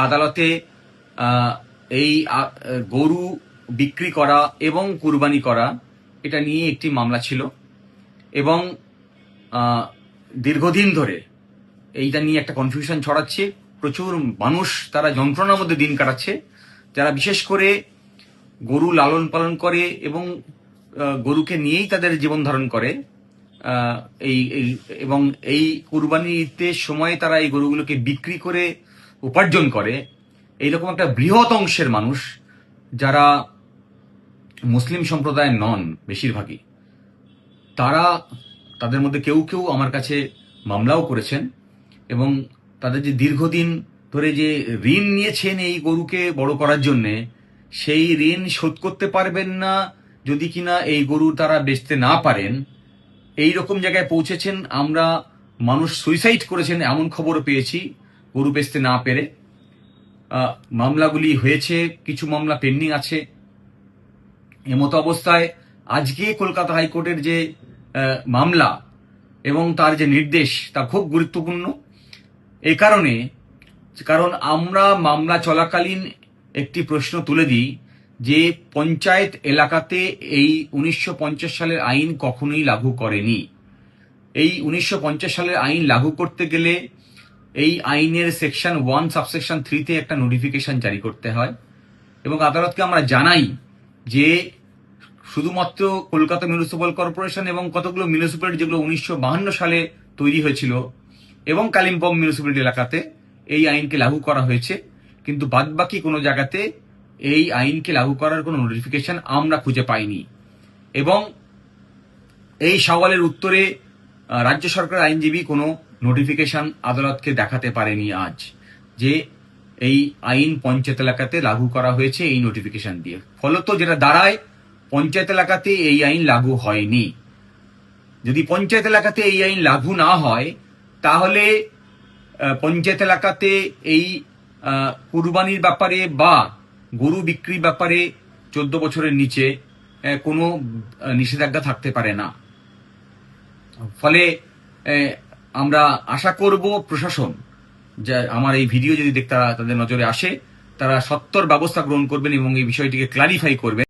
আদালতে এই গরু বিক্রি করা এবং কুরবানি করা এটা নিয়ে একটি মামলা ছিল এবং দীর্ঘদিন ধরে এইটা নিয়ে একটা কনফিউশন ছড়াচ্ছে। প্রচুর মানুষ তারা যন্ত্রণার মধ্যে দিন কাটাচ্ছে, যারা বিশেষ করে গরু লালন পালন করে এবং গরুকে নিয়েই তাদের জীবন ধারণ করে। এবং এই কুরবানি ঈদের সময় তারা এই গরুগুলোকে বিক্রি করে উপার্জন করে। এইরকম একটা বৃহৎ অংশের মানুষ যারা মুসলিম সম্প্রদায়ের নন, বেশিরভাগই তাদের মধ্যে কেউ কেউ আমার কাছে মামলাও করেছেন এবং তাদের যে দীর্ঘদিন ধরে যে ঋণ নিয়েছেন এই গরুকে বড় করার জন্যে, সেই ঋণ শোধ করতে পারবেন না যদি কিনা এই গরু তারা বেচতে না পারেন। এই রকম জায়গায় পৌঁছেছেন। আমরা মানুষ সুইসাইড করেছেন এমন খবরও পেয়েছি গরু বেচতে না পেরে। মামলাগুলি হয়েছে, কিছু মামলা পেন্ডিং আছে। এমতো অবস্থায় আজকে কলকাতা হাইকোর্টের যে মামলা এবং তার যে নির্দেশ তা খুব গুরুত্বপূর্ণ। এই কারণ আমরা মামলা চলাকালীন একটি প্রশ্ন তুলে দিই যে পঞ্চায়েত এলাকাতে এই 1950 সালের আইন কখনোই লাগু করেনি। এই 1950 সালের আইন লাগু করতে গেলে এই আইনের সেকশন 1 সাবসেকশন 3-তে একটা নোটিফিকেশন জারি করতে হয় এবং আদালতকে আমরা জানাই যে শুধুমাত্র কলকাতা মিউনিসিপ্যাল কর্পোরেশন এবং কতগুলো মিউনিসিপ্যালিটি যেগুলো 1952 সালে তৈরি হয়েছিল এবং কালিম্পং মিউনিসিপ্যালিটি এলাকাতে এই আইনকে লাগু করা হয়েছে, কিন্তু বাদবাকি কোনো জায়গাতে এই আইনকে লাগু করার কোনো নোটিফিকেশন আমরা খুঁজে পাইনি। এবং এই সওয়ালের উত্তরে রাজ্য সরকার আইনজীবী কোনো নোটিফিকেশন আদালতকে দেখাতে পারেনি আজ যে এই আইন পঞ্চায়েত এলাকাতে লাগু করা হয়েছে এই নোটিফিকেশন দিয়ে। ফলত যেটা দাঁড়ায়, পঞ্চায়েত এলাকাতে এই আইন লাগু হয়নি। যদি পঞ্চায়েত এলাকাতে এই আইন লাগু না হয় তাহলে পঞ্চায়েত এলাকাতে এই কুরবানির ব্যাপারে বা গরু বিক্রির ব্যাপারে 14 বছরের নিচে কোনো নিষেধাজ্ঞা থাকতে পারে না। ফলে আমরা আশা করব প্রশাসন, যা আমার এই ভিডিও যদি তাদের নজরে আসে, তারা সত্বর ব্যবস্থা গ্রহণ করবেন এবং এই বিষয়টিকে ক্লারিফাই করবেন।